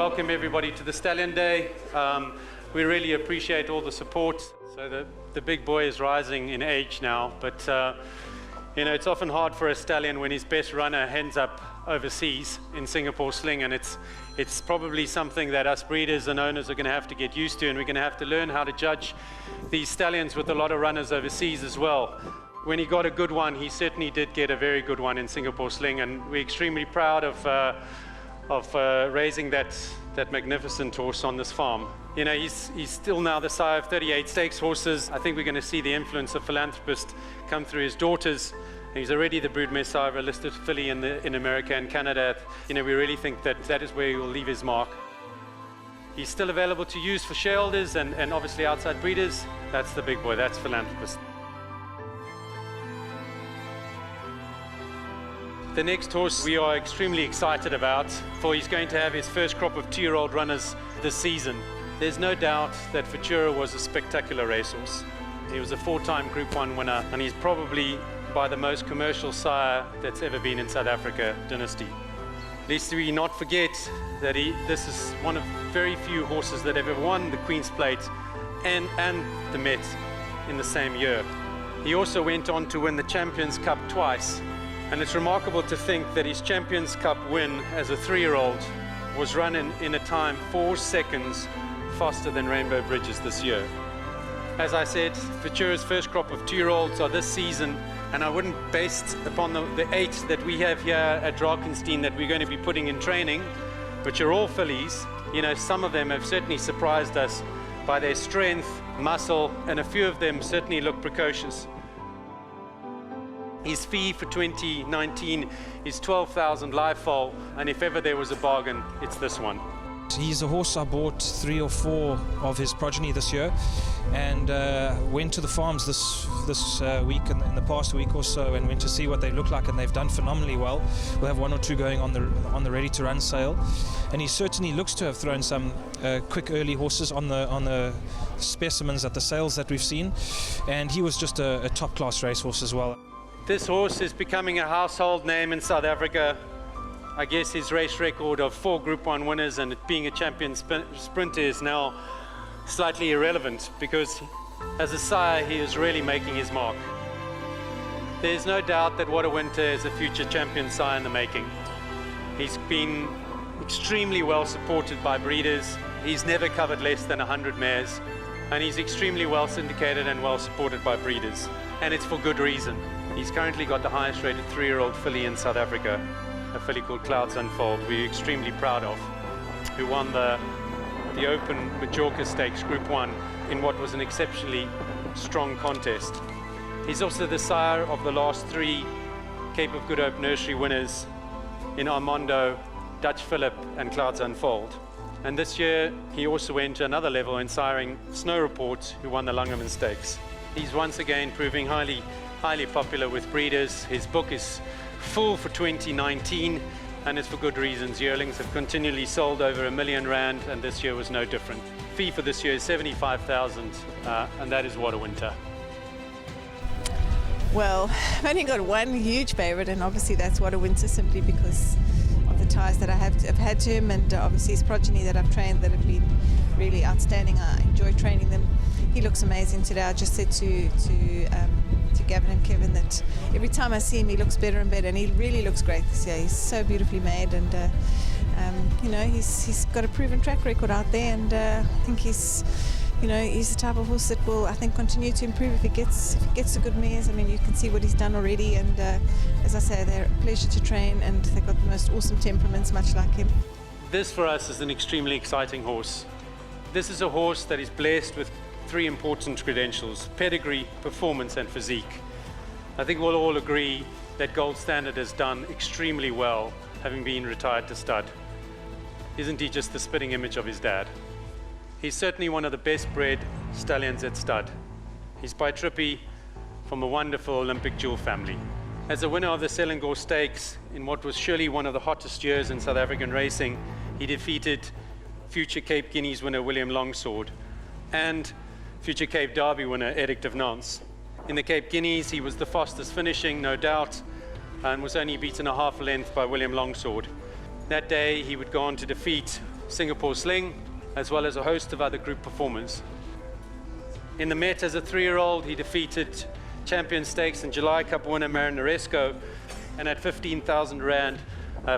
Welcome everybody to the Stallion Day. We really appreciate all the support. So the big boy is rising in age now, but you know, it's often hard for a stallion when his best runner ends up overseas in Singapore Sling, and it's probably something that us breeders and owners are going to have to get used to, and we're going to have to learn how to judge these stallions with a lot of runners overseas as well. When he got a good one, he certainly did get a very good one in Singapore Sling, and we're extremely proud of raising that magnificent horse on this farm. You know, he's still now the sire of 38 stakes horses. I think we're going to see the influence of philanthropist come through his daughters. He's already the broodmare sire of a listed filly in America and Canada. You know, we really think that is where he will leave his mark. He's still available to use for shareholders and obviously outside breeders. That's the big boy, that's philanthropist. The next horse we are extremely excited about, for he's going to have his first crop of 2-year-old runners this season. There's no doubt that Futura was a spectacular racehorse. He was a 4-time Group 1 winner, and he's probably by the most commercial sire that's ever been in South Africa dynasty. Lest we not forget that this is one of very few horses that ever won the Queen's Plate and the Met in the same year. He also went on to win the Champions Cup twice. And it's remarkable to think that his Champions Cup win as a 3-year-old was run in a time 4 seconds faster than Rainbow Bridges this year. As I said, Futura's first crop of 2-year-olds are this season, and I wouldn't, based upon the 8 that we have here at Drakenstein that we're going to be putting in training, which are all fillies. You know, some of them have certainly surprised us by their strength, muscle, and a few of them certainly look precocious. His fee for 2019 is 12,000 live foal, and if ever there was a bargain, it's this one. He's a horse I bought 3 or 4 of his progeny this year, and went to the farms this week in the past week or so, and went to see what they look like, and they've done phenomenally well. We'll have 1 or 2 going on the ready to run sale, and he certainly looks to have thrown some quick early horses on the specimens at the sales that we've seen, and he was just a top class racehorse as well. This horse is becoming a household name in South Africa. I guess his race record of 4 Group 1 winners and it being a champion sprinter is now slightly irrelevant, because as a sire he is really making his mark. There's no doubt that What a Winter is a future champion sire in the making. He's been extremely well supported by breeders. He's never covered less than 100 mares, and he's extremely well syndicated and well supported by breeders, and it's for good reason. He's currently got the highest rated 3-year-old filly in South Africa, a filly called Clouds Unfold, we're extremely proud of, who won the Open Majorca Stakes Group 1 in what was an exceptionally strong contest. He's also the sire of the last 3 Cape of Good Hope Nursery winners in Armando, Dutch Phillip and Clouds Unfold. And this year he also went to another level in siring Snow Report, who won the Langerman Stakes. He's once again proving highly popular with breeders. His book is full for 2019, and it's for good reasons. Yearlings have continually sold over R1 million, and this year was no different. Fee for this year is 75,000, and that is What a Winter. Well, I've only got one huge favourite, and obviously that's What a Winter, simply because of the ties that I've had to him, and obviously his progeny that I've trained that have been really outstanding. I enjoy training them. He looks amazing today. I just said to Gavin and Kevin that every time I see him he looks better and better, and he really looks great this year. He's so beautifully made, and you know, he's got a proven track record out there, and I think he's the type of horse that will, I think, continue to improve if he gets the good mares. I mean, you can see what he's done already, and as I say, they're a pleasure to train, and they've got the most awesome temperaments, much like him. This for us is an extremely exciting horse. This is a horse that is blessed with 3 important credentials: pedigree, performance and physique. I think we'll all agree that Gold Standard has done extremely well, having been retired to stud. Isn't he just the spitting image of his dad? He's certainly one of the best bred stallions at stud. He's by Trippy from a wonderful Olympic jewel family. As a winner of the Selangor Stakes in what was surely one of the hottest years in South African racing, he defeated future Cape Guineas winner William Longsword and future Cape Derby winner Eric de Vnans. In the Cape Guineas, he was the fastest finishing, no doubt, and was only beaten a half a length by William Longsword. That day, he would go on to defeat Singapore Sling, as well as a host of other group performers. In the Met as a 3-year-old, he defeated Champion Stakes and July Cup winner Marinaresco, and at 15,000 Rand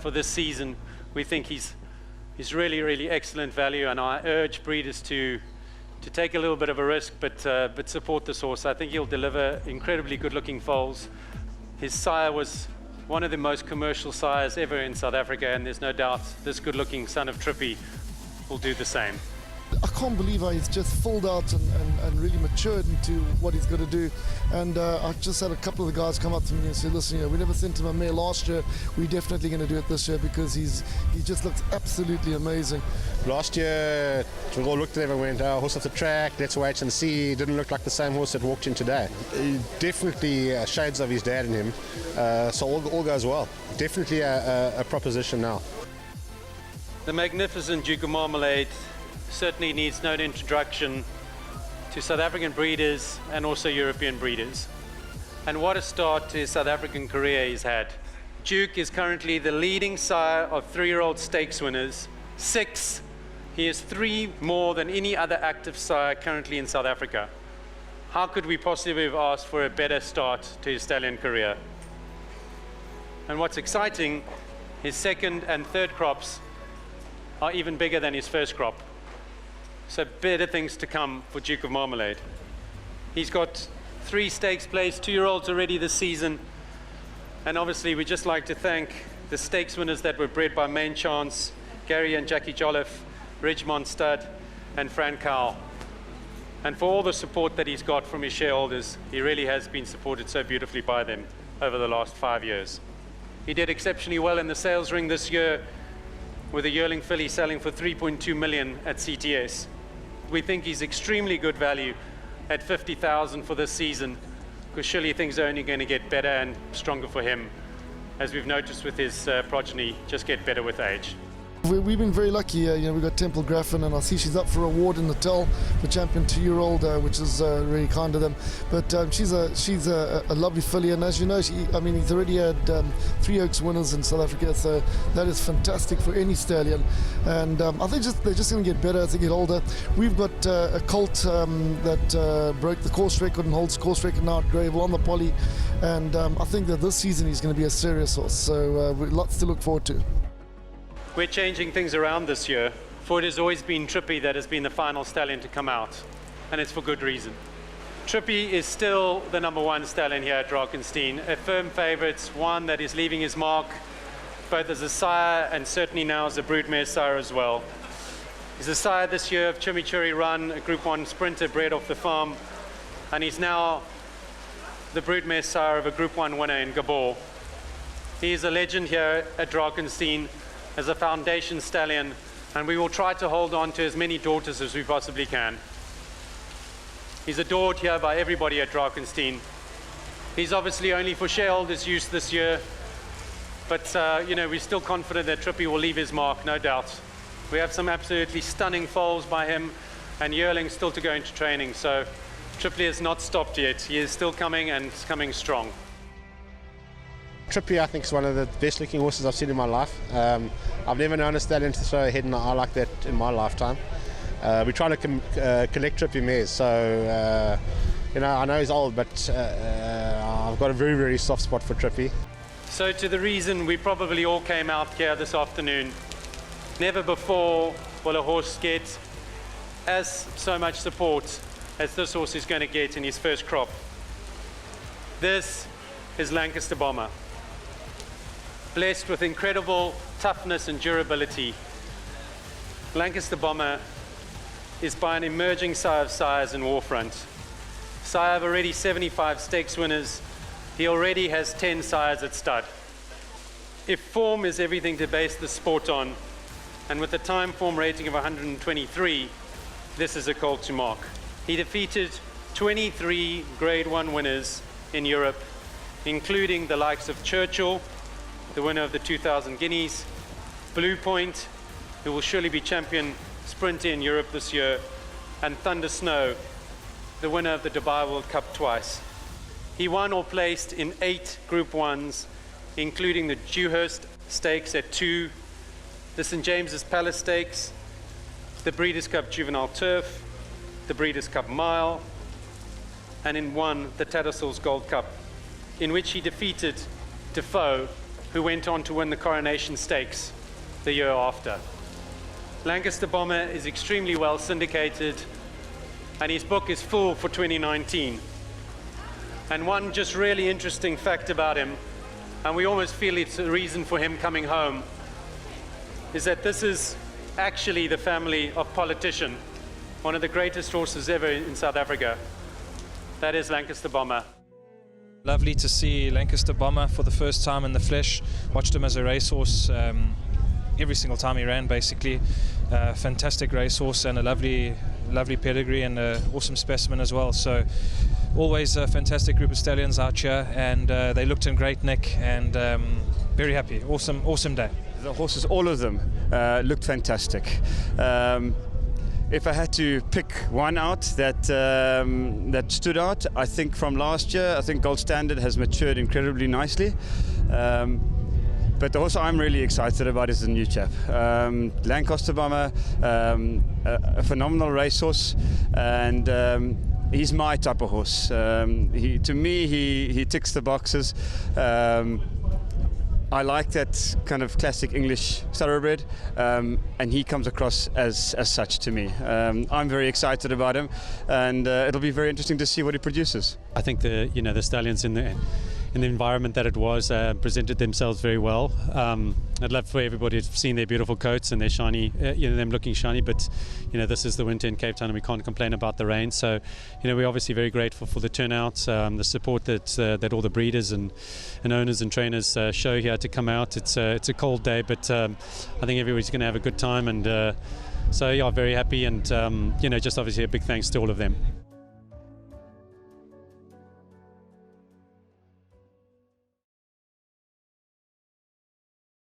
for this season, we think he's really, really excellent value, and I urge breeders to take a little bit of a risk, but support this horse. I think he'll deliver incredibly good-looking foals. His sire was one of the most commercial sires ever in South Africa, and there's no doubt this good-looking son of Trippy will do the same. I can't believe how he's just filled out and really matured into what he's going to do. And I just had a couple of the guys come up to me and say, listen, we never sent him a mare last year. We're definitely going to do it this year because he just looks absolutely amazing. Last year, we all looked at him and went, oh, horse off the track, let's wait and see. He didn't look like the same horse that walked in today. He definitely shades of his dad in him, so all goes well. Definitely a proposition now. The magnificent Duke of Marmalade certainly needs no introduction to South African breeders and also European breeders. And what a start to his South African career he's had. Duke is currently the leading sire of 3-year-old stakes winners, 6. He has 3 more than any other active sire currently in South Africa. How could we possibly have asked for a better start to his stallion career? And what's exciting, his second and third crops are even bigger than his first crop. So better things to come for Duke of Marmalade. He's got 3 stakes placed, 2-year-olds already this season. And obviously we'd just like to thank the stakes winners that were bred by Main Chance, Gary and Jackie Jolliffe, Ridgemont Stud, and Fran Cowell. And for all the support that he's got from his shareholders, he really has been supported so beautifully by them over the last 5 years. He did exceptionally well in the sales ring this year, with a yearling filly selling for 3.2 million at CTS. We think he's extremely good value at 50,000 for this season, because surely things are only going to get better and stronger for him, as we've noticed with his progeny, just get better with age. We've been very lucky. We've got Temple Graffin, and I see she's up for an award in Natal for champion 2-year-old, which is really kind of them. But she's a lovely filly, and as you know, he's already had 3 Oaks winners in South Africa, so that is fantastic for any stallion. And I think they're just going to get better as they get older. We've got a colt that broke the course record and holds course record now at Greyville on the Poly, and I think that this season he's going to be a serious horse. So lots to look forward to. We're changing things around this year, for it has always been Trippy that has been the final stallion to come out, and it's for good reason. Trippy is still the #1 stallion here at Drakenstein, a firm favourite, one that is leaving his mark, both as a sire and certainly now as a broodmare sire as well. He's a sire this year of Chimichurri Run, a Group 1 sprinter bred off the farm, and he's now the broodmare sire of a Group 1 winner in Gabor. He is a legend here at Drakenstein as a foundation stallion, and we will try to hold on to as many daughters as we possibly can. He's adored here by everybody at Drakenstein. He's obviously only for shareholders' use this year, but we're still confident that Trippy will leave his mark, no doubt. We have some absolutely stunning foals by him, and yearlings still to go into training, so Trippy has not stopped yet. He is still coming, and coming strong. Trippy, I think, is one of the best looking horses I've seen in my life. I've never known a stallion to throw a head in the eye like that in my lifetime. We try to collect Trippy mares, so I know he's old, but I've got a very, very soft spot for Trippy. So to the reason we probably all came out here this afternoon, never before will a horse get so much support as this horse is going to get in his first crop. This is Lancaster Bomber. Blessed with incredible toughness and durability. Lancaster Bomber is by an emerging sire of sires in Warfront. Sire of already 75 stakes winners. He already has 10 sires at stud. If form is everything to base the sport on, and with a time form rating of 123, this is a colt to mark. He defeated 23 Grade 1 winners in Europe, including the likes of Churchill, the winner of the 2000 Guineas, Blue Point, who will surely be champion sprinter in Europe this year, and Thunder Snow, the winner of the Dubai World Cup twice. He won or placed in 8 Group 1s, including the Dewhurst Stakes at 2, the St James's Palace Stakes, the Breeders' Cup Juvenile Turf, the Breeders' Cup Mile, and in won the Tattersalls Gold Cup, in which he defeated Defoe, who went on to win the Coronation Stakes the year after. Lancaster Bomber is extremely well syndicated, and his book is full for 2019. And one just really interesting fact about him, and we almost feel it's a reason for him coming home, is that this is actually the family of Politician, one of the greatest horses ever in South Africa. That is Lancaster Bomber. Lovely to see Lancaster Bomber for the first time in the flesh. Watched him as a racehorse every single time he ran, basically. Fantastic racehorse and a lovely pedigree and an awesome specimen as well. So always a fantastic group of stallions out here, and they looked in great nick, and very happy. Awesome day. The horses, all of them, looked fantastic. If I had to pick one out that stood out, I think from last year, I think Gold Standard has matured incredibly nicely. But the horse I'm really excited about is the new chap. Lancaster Bomber, a phenomenal racehorse, and he's my type of horse. To me, he ticks the boxes. I like that kind of classic English thoroughbred, and he comes across as such to me. I'm very excited about him, and it'll be very interesting to see what he produces. I think the stallions in the environment that it was presented themselves very well. I'd love for everybody to have seen their beautiful coats and their shiny, them looking shiny, but this is the winter in Cape Town and we can't complain about the rain. So we're obviously very grateful for the turnout, the support that all the breeders and owners and trainers show here to come out. It's a cold day, but I think everybody's going to have a good time, and so yeah, very happy, and just obviously a big thanks to all of them.